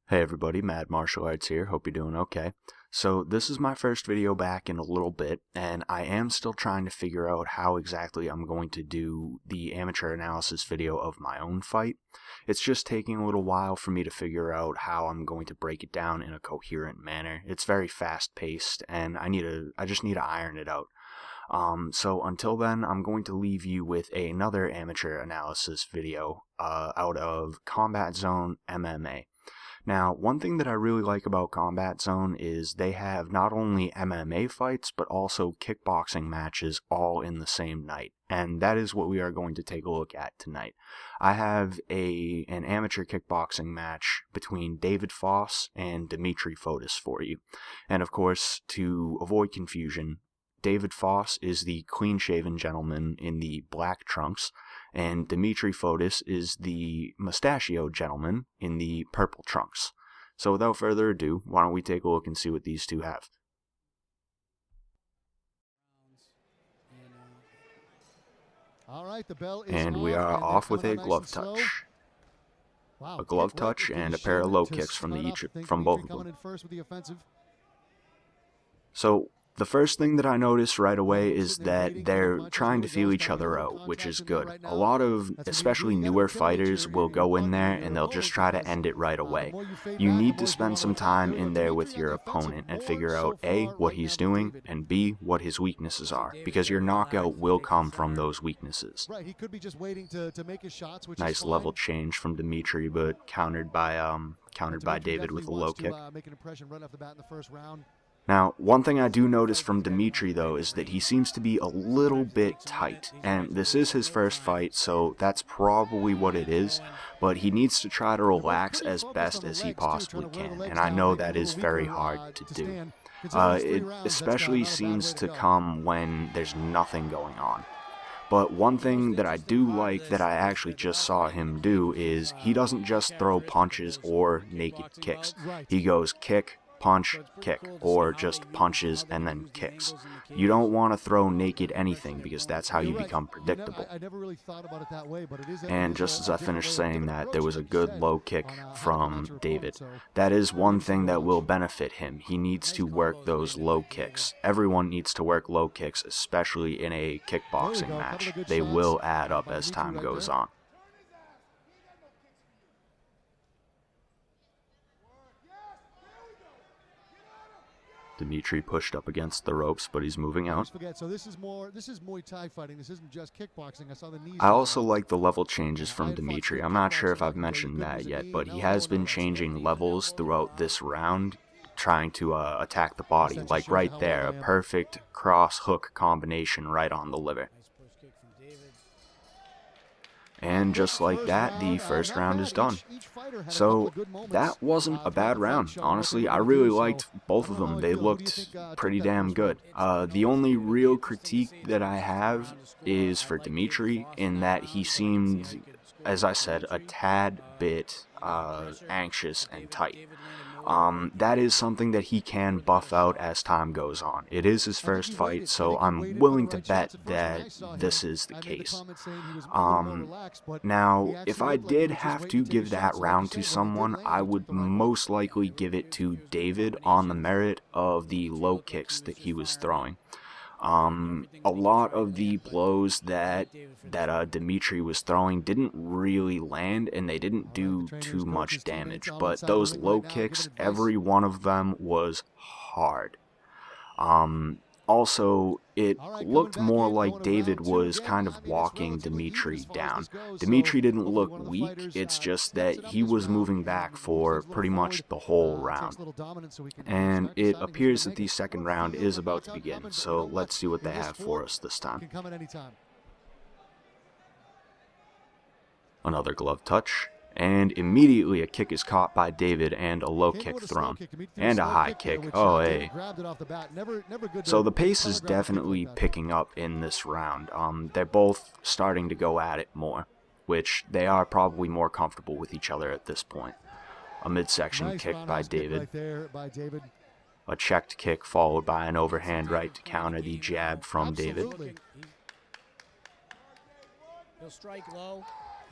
Hey everybody, Mad Martial Arts here, hope you're doing okay. So this is my first video back in a little bit, and I am still trying to figure out how exactly I'm going to do the amateur analysis video of my own fight. It's just taking a little while for me to figure out how I'm going to break it down in a coherent manner. It's very fast paced, and I just need to iron it out. So until then, I'm going to leave you with another amateur analysis video out of Combat Zone MMA. Now, one thing that I really like about Combat Zone is they have not only MMA fights, but also kickboxing matches all in the same night. And that is what we are going to take a look at tonight. I have an amateur kickboxing match between David Foss and Dimitri Fotis for you. And of course, to avoid confusion, David Foss is the clean-shaven gentleman in the black trunks, and Dimitri Fotis is the mustachioed gentleman in the purple trunks. So without further ado, why don't we take a look and see what these two have. All right, the bell is and we are off with a glove touch. Wow, A glove touch and a pair of low kicks from both of them. So the first thing that I noticed right away is that they're trying to feel each other out, which is good. A lot of, especially newer fighters, will go in there and they'll just try to end it right away. You need to spend some time in there with your opponent and figure out A, what he's doing, and B, what his weaknesses are, because your knockout will come from those weaknesses. Nice level change from Dimitri, but countered by David with a low kick. Now, one thing I do notice from Dimitri, though, is that he seems to be a little bit tight, and this is his first fight, so that's probably what it is, but he needs to try to relax as best as he possibly can, and I know that is very hard to do. It especially seems to come when there's nothing going on. But one thing that I do like that I actually just saw him do is he doesn't just throw punches or naked kicks. He goes kick, punch, kick, or just punches and then kicks. You don't want to throw naked anything because that's how you become predictable. And just as I finished saying that, there was a good low kick from David. That is one thing that will benefit him. He needs to work those low kicks. Everyone needs to work low kicks, especially in a kickboxing match. They will add up as time goes on. Dimitri pushed up against the ropes, but he's moving out. So this is Muay Thai fighting. This isn't just kickboxing. I saw the knees. I also like the level changes from Dimitri. I'm not sure if I've mentioned that yet, but he has been changing levels throughout this round, trying to attack the body. Like right there, a perfect cross-hook combination right on the liver. And just like that, the first round is done. So that wasn't a bad round. Honestly, I really liked both of them. They looked pretty damn good. The only real critique that I have is for Dimitri, in that he seemed, as I said, a tad bit anxious and tight. That is something that he can buff out as time goes on. It is his first fight, so I'm willing to bet that this is the case. Now, if I did have to give that round to someone, I would most likely give it to David on the merit of the low kicks that he was throwing. A lot of the blows that Dimitri was throwing didn't really land, and they didn't do too much damage, but those low kicks, every one of them was hard. Also, it looked more like David was kind of walking Dimitri down. Dimitri didn't look weak, it's just that he was moving back for pretty much the whole round. And it appears that the second round is about to begin, so let's see what they have for us this time. Another glove touch. And immediately a kick is caught by David and a low kick thrown. And a high kick. Oh, hey. So the pace is definitely picking up in this round. They're both starting to go at it more, which they are probably more comfortable with each other at this point. A midsection kick by David. A checked kick followed by an overhand right to counter the jab from David.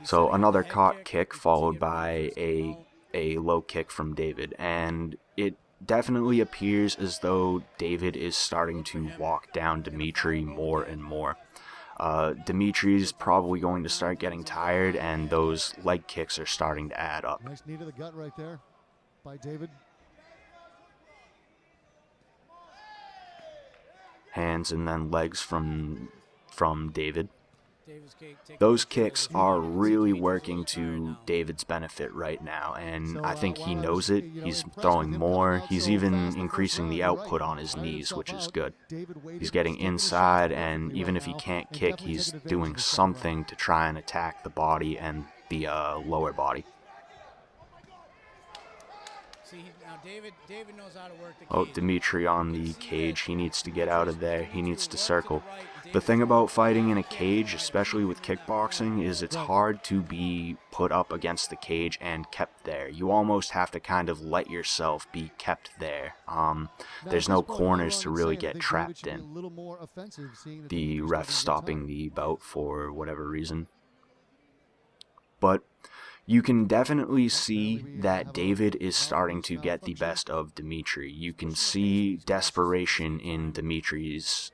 So another caught kick followed by a low kick from David, and it definitely appears as though David is starting to walk down Dimitri more and more. Dimitri's probably going to start getting tired, and those leg kicks are starting to add up. Nice knee to the gut right there by David. Hands and then legs from David. Those kicks are really working to David's benefit right now, and I think he knows it. He's throwing more. He's even increasing the output on his knees, which is good. He's getting inside, and even if he can't kick, he's doing something to try and attack the body and the lower body. David knows how to work the cage. Oh, Dimitri on the cage. He needs to get out of there. He needs to circle. The thing about fighting in a cage, especially with kickboxing, is it's hard to be put up against the cage and kept there. You almost have to kind of let yourself be kept there. There's no corners to really get trapped in. The ref stopping the bout for whatever reason. But you can definitely see that David is starting to get the best of Dimitri. You can see desperation in Dimitri's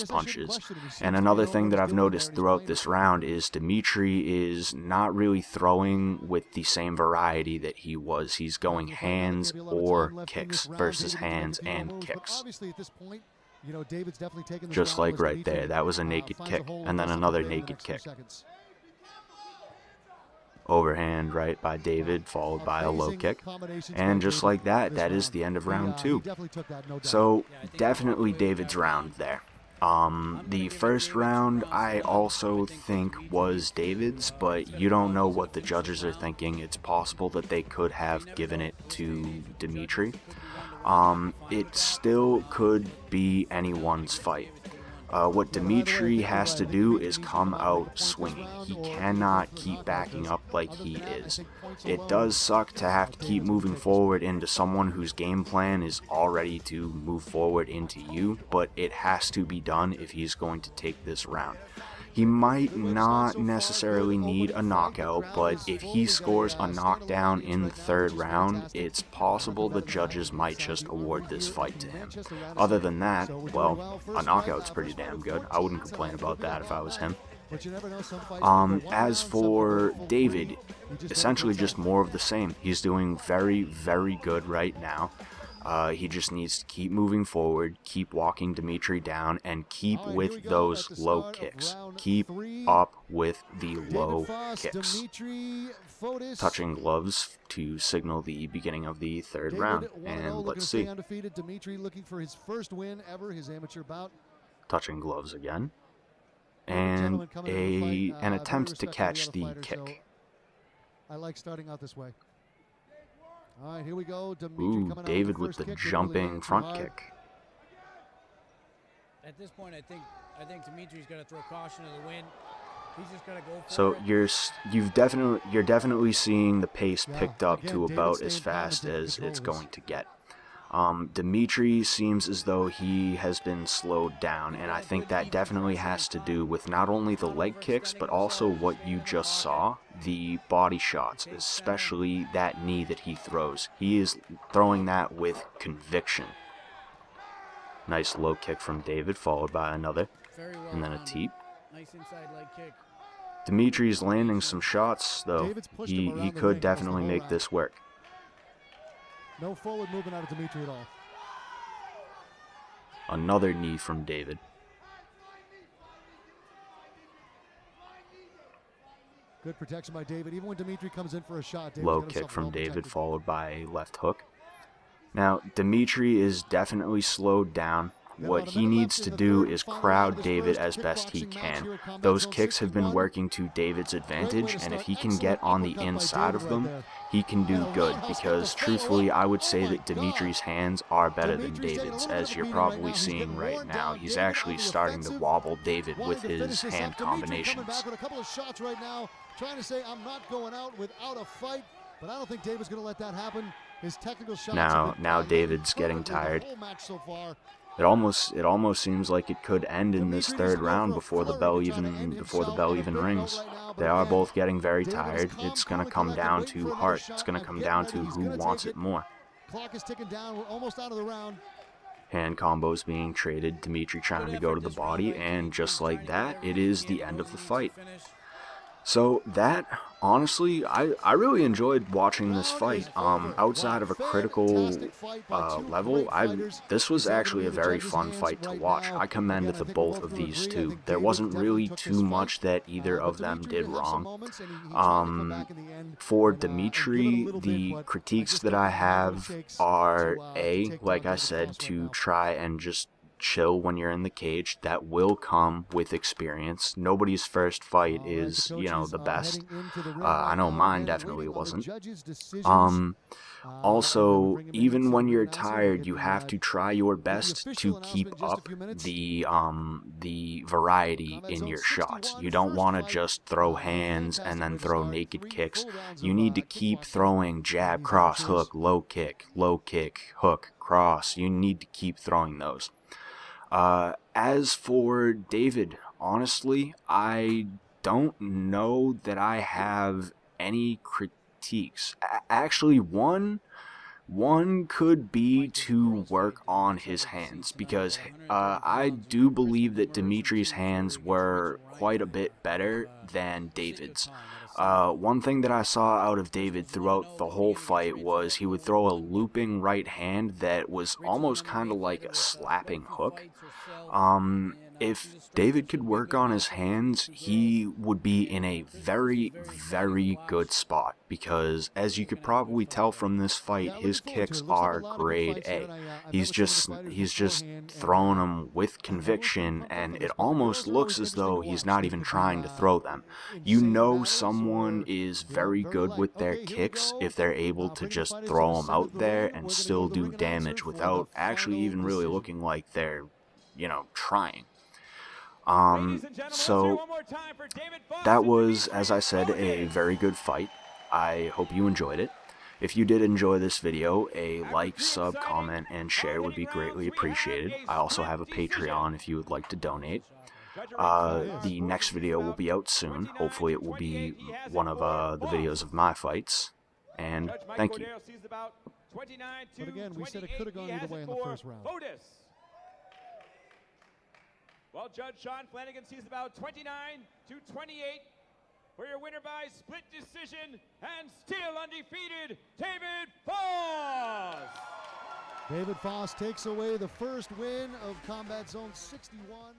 punches. And another thing that I've noticed throughout this round is Dimitri is not really throwing with the same variety that he was. He's going hands or kicks versus hands and kicks. Just like right there, that was a naked kick, and then another naked kick. Overhand right by David, followed by a low kick. And just like that, that is the end of round 2. So, definitely David's round there. The first round, I also think was David's, but you don't know what the judges are thinking. It's possible that they could have given it to Dimitri. It still could be anyone's fight. What Dimitri has to do is come out swinging. He cannot keep backing up like he is. It does suck to have to keep moving forward into someone whose game plan is already to move forward into you, but it has to be done if he's going to take this round. He might not necessarily need a knockout, but if he scores a knockdown in the third round, it's possible the judges might just award this fight to him. Other than that, well, a knockout's pretty damn good. I wouldn't complain about that if I was him. As for David, essentially just more of the same. He's doing very, very good right now. He just needs to keep moving forward, keep walking Dimitri down, and keep with those low kicks. Keep up with the low kicks. Touching gloves to signal the beginning of the third round. And let's see. Touching gloves again. And an attempt to catch the kick. I like starting out this way. All right, here we go. Ooh, David with the jumping front kick. At this point, I think Dimitri's got to throw caution to the wind. He's just got to go for so it. you're definitely seeing the pace picked up to about as fast as it's going to get. Dimitri seems as though he has been slowed down, and I think that definitely has to do with not only the leg kicks, but also what you just saw, the body shots, especially that knee that he throws. He is throwing that with conviction. Nice low kick from David, followed by another, and then a teep. Nice inside leg kick. Dimitri's landing some shots, though. He could definitely make this work. No forward movement out of Dimitri at all. Another knee from David. Good protection by David. Even when Dimitri comes in for a shot, low kick from David, followed by a left hook. Now, Dimitri is definitely slowed down. What he needs to do is crowd David as best he can. Those kicks have been working to David's advantage, and if he can get on the inside of them, he can do good, because truthfully, I would say that Dimitri's hands are better than David's, as you're probably seeing right now. He's actually starting to wobble David with his hand combinations. Trying to say I'm not going out without a fight, but I don't think David's going to let that happen. His technical shots now David's getting tired. It almost seems like it could end in this third round before the bell even rings. They are both getting very tired. It's going to come down to heart. It's going to come down to who wants it more. Clock is ticking down. We're almost out of the round. Hand combos being traded, Dimitri trying to go to the body, and just like that, it is the end of the fight. So that, honestly, I really enjoyed watching this fight. Outside of a critical level, this was actually a very fun fight to watch. I commend the both of these two. There wasn't really too much that either of them did wrong. For Dimitri, the critiques that I have are, like I said, to try and just chill when you're in the cage. That will come with experience. Nobody's first fight is, the best. I know mine definitely wasn't. Also, even when you're tired, you have to try your best to keep up the variety in your shots. You don't want to just throw hands and then throw naked kicks. You need to keep throwing jab, cross, hook, low kick, hook, cross. You need to keep throwing those. As for David, honestly, I don't know that I have any critiques. Actually, one could be to work on his hands, because I do believe that Dimitri's hands were quite a bit better than David's. One thing that I saw out of David throughout the whole fight was he would throw a looping right hand that was almost kind of like a slapping hook. If David could work on his hands, he would be in a very, very good spot, because as you could probably tell from this fight, his kicks are grade A. He's just throwing them with conviction, and it almost looks as though he's not even trying to throw them. You know someone is very good with their kicks if they're able to just throw them out there and still do damage without actually even really looking like they're, trying. So that was, as I said, a very good fight. I hope you enjoyed it. If you did enjoy this video, a like, sub, comment, and share would be greatly appreciated. I also have a Patreon if you would like to donate. The next video will be out soon. Hopefully it will be one of the videos of my fights. And thank you. But again, we said it could have gone either way in the first round. Well, Judge Sean Flanagan sees about 29-28 for your winner by split decision and still undefeated, David Foss. David Foss takes away the first win of Combat Zone 61.